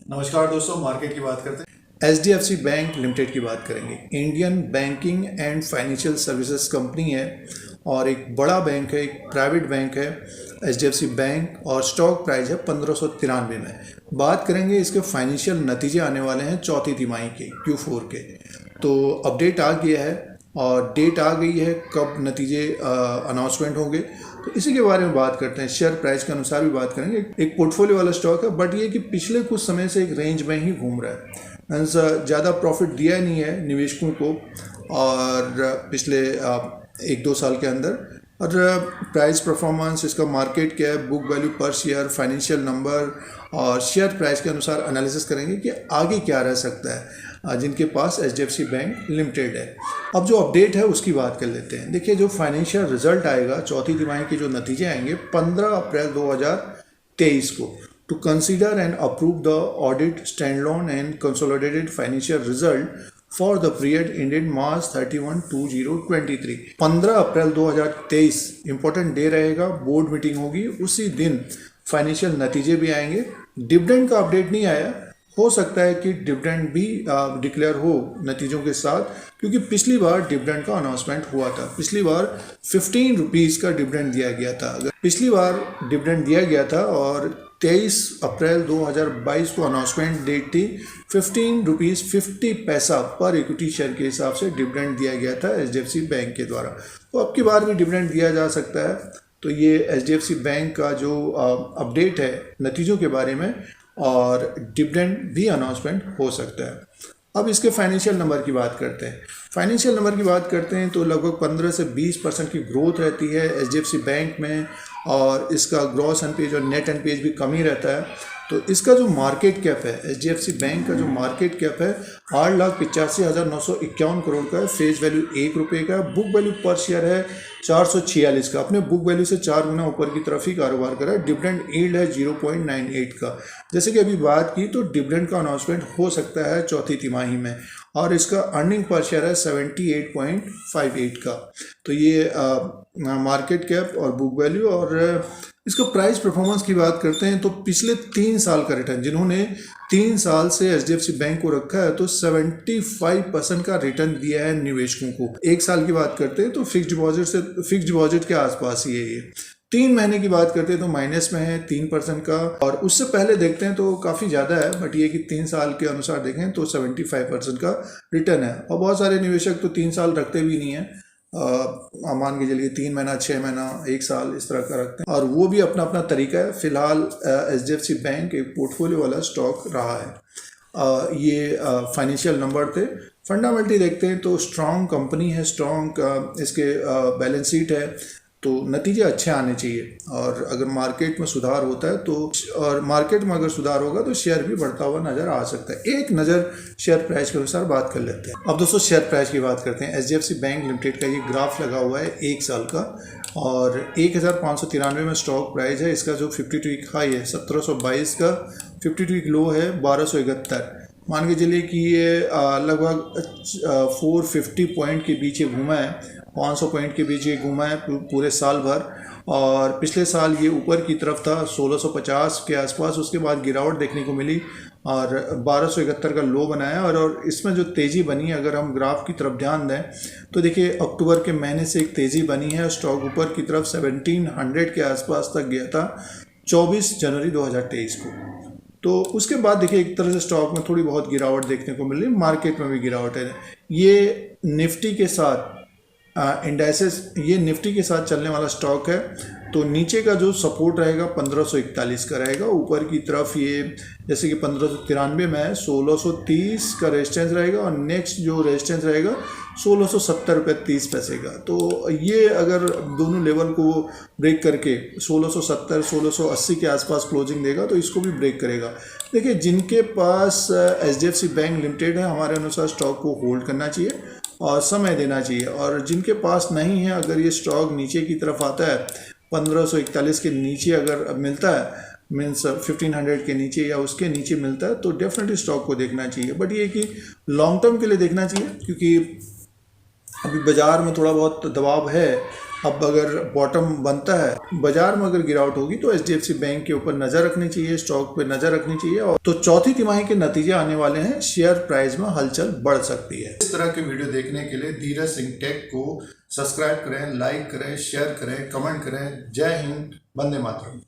नमस्कार दोस्तों, मार्केट की बात करते हैं। एचडीएफसी बैंक लिमिटेड की बात करेंगे। Indian banking and financial services company है और एक बड़ा बैंक है, एक प्राइवेट बैंक है एचडीएफसी बैंक, और स्टॉक प्राइस है 1593 में। बात करेंगे इसके फाइनेंशियल नतीजे आने वाले हैं चौथी तिमाही के Q4 के। तो अपडेट आ गया है और डेट आ गई है कब नतीजे अनाउंसमेंट होंगे, तो इसी के बारे में बात करते हैं। शेयर प्राइस के अनुसार भी बात करेंगे। एक पोर्टफोलियो वाला स्टॉक है, बट ये कि पिछले कुछ समय से एक रेंज में ही घूम रहा है, मीन्स ज़्यादा प्रॉफिट दिया नहीं है निवेशकों को और पिछले 1-2 साल के अंदर। और प्राइस परफॉर्मेंस, इसका मार्केट क्या है, बुक वैल्यू पर शेयर, फाइनेंशियल नंबर और शेयर प्राइस के अनुसार एनालिसिस करेंगे कि आगे क्या रह सकता है जिनके पास एचडीएफसी बैंक लिमिटेड है। अब जो अपडेट है उसकी बात कर लेते हैं। देखिए, जो फाइनेंशियल रिजल्ट आएगा चौथी तिमाही के, जो नतीजे आएंगे 15 अप्रैल 2023 को, to consider and approve the audit standalone and consolidated financial result for the period ended March 31, 2023। 15 April 2023 important day रहेगा, बोर्ड मीटिंग होगी, उसी दिन फाइनेंशियल नतीजे भी आएंगे। डिविडेंड का अपडेट नहीं आया, हो सकता है कि डिविडेंड भी डिक्लेयर हो नतीजों के साथ, क्योंकि पिछली बार डिविडेंड का अनाउंसमेंट हुआ था। पिछली बार 15 रुपीज़ का डिविडेंड दिया गया था। अगर पिछली बार डिविडेंड दिया गया था और 23 अप्रैल 2022 को अनाउंसमेंट डेट थी, 15 रुपीज़ 50 पैसा पर इक्विटी शेयर के हिसाब से डिविडेंड दिया गया था एचडीएफसी बैंक के द्वारा। तो अब की बार भी डिविडेंड दिया जा सकता है। तो ये एचडीएफसी बैंक का जो अपडेट है नतीजों के बारे में, और डिविडेंड भी अनाउंसमेंट हो सकता है। अब इसके फाइनेंशियल नंबर की बात करते हैं। फाइनेंशियल नंबर की बात करते हैं तो लगभग 15 से 20% की ग्रोथ रहती है एचडीएफसी बैंक में, और इसका ग्रॉस एनपीए और नेट एनपीए भी कम ही रहता है। तो इसका जो मार्केट कैप है, एचडीएफसी बैंक का जो मार्केट कैप है 8,85,951 करोड़ का है। फेस वैल्यू ₹1 का है। बुक वैल्यू पर शेयर है 446 का। अपने बुक वैल्यू से 4 गुना ऊपर की तरफ ही कारोबार कर रहा है। डिविडेंड यील्ड है 0.98 का। जैसे कि अभी बात की, तो डिविडेंड का अनाउंसमेंट हो सकता है चौथी तिमाही में, और इसका अर्निंग पर शेयर है 78.58 का। तो ये मार्केट कैप और बुक वैल्यू, और इसका प्राइस परफॉर्मेंस की बात करते हैं तो पिछले 3 साल का रिटर्न, जिन्होंने 3 साल से एचडीएफसी बैंक को रखा है, तो 75% का रिटर्न दिया है निवेशकों को। 1 साल की बात करते हैं तो फिक्स डिपॉजिट के आसपास ही है ये। 3 महीने की बात करते हैं तो माइनस में है 3% का, और उससे पहले देखते हैं तो काफ़ी ज़्यादा है, बट ये कि 3 साल के अनुसार देखें तो 75% का रिटर्न है। और बहुत सारे निवेशक तो 3 साल रखते भी नहीं है, मान के चलिए 3 महीना, 6 महीना, 1 साल इस तरह का रखते हैं, और वो भी अपना अपना तरीका है। फिलहाल एचडीएफसी बैंक एक पोर्टफोलियो वाला स्टॉक रहा है। ये फाइनेंशियल नंबर थे। फंडामेंटली देखते हैं तो स्ट्रॉन्ग कंपनी है, स्ट्रॉन्ग इसके बैलेंस शीट है, तो नतीजे अच्छे आने चाहिए। और अगर मार्केट में सुधार होता है तो, और मार्केट में अगर सुधार होगा तो शेयर भी बढ़ता हुआ नज़र आ सकता है। एक नज़र शेयर प्राइस के अनुसार बात कर लेते हैं। अब दोस्तों शेयर प्राइस की बात करते हैं। एचडीएफसी बैंक लिमिटेड का ये ग्राफ लगा हुआ है 1 साल का, और 1593 में स्टॉक प्राइस है। इसका जो 52 वीक हाई है 1722 का, 52 वीक लो है 1271। मान के चलिए कि ये लगभग 450 पॉइंट के बीच घूमा है, 500 पॉइंट के बीच ये घूमा है पूरे साल भर। और पिछले साल ये ऊपर की तरफ था 1650 के आसपास, उसके बाद गिरावट देखने को मिली और 1271 का लो बनाया। और इसमें जो तेज़ी बनी है, अगर हम ग्राफ की तरफ ध्यान दें तो देखिए अक्टूबर के महीने से एक तेज़ी बनी है। स्टॉक ऊपर की तरफ 1700 के आसपास तक गया था 24 जनवरी 2023 को। तो उसके बाद देखिए एक तरह से स्टॉक में थोड़ी बहुत गिरावट देखने को मिल रही है, मार्केट में भी गिरावट है। ये निफ्टी के साथ इंडाइसेस, ये निफ्टी के साथ चलने वाला स्टॉक है। तो नीचे का जो सपोर्ट रहेगा 1541 का रहेगा, ऊपर की तरफ ये जैसे कि 1593 में है 1630 का रेजिस्टेंस रहेगा, और नेक्स्ट जो रेजिस्टेंस रहेगा 1670 रुपये 30 पैसे का। तो ये अगर दोनों लेवल को ब्रेक करके 1670 1680 के आसपास क्लोजिंग देगा तो इसको भी ब्रेक करेगा। देखिए जिनके पास एचडीएफसी बैंक लिमिटेड है, हमारे अनुसार स्टॉक को होल्ड करना चाहिए और समय देना चाहिए। और जिनके पास नहीं है, अगर ये स्टॉक नीचे की तरफ आता है 1541 के नीचे अगर मिलता है, मीन्स 1500 के नीचे या उसके नीचे मिलता है, तो डेफिनेटली स्टॉक को देखना चाहिए। बट ये कि लॉन्ग टर्म के लिए देखना चाहिए, क्योंकि अभी बाज़ार में थोड़ा बहुत दबाव है अब अगर बॉटम बनता है, बाजार में अगर गिरावट होगी तो HDFC बैंक के ऊपर नजर रखनी चाहिए, स्टॉक पे नजर रखनी चाहिए। और तो चौथी तिमाही के नतीजे आने वाले हैं, शेयर प्राइस में हलचल बढ़ सकती है। इस तरह के वीडियो देखने के लिए धीरज सिंह टेक को सब्सक्राइब करें, लाइक करें, शेयर करें, कमेंट करें। जय हिंद, वंदे मातरम।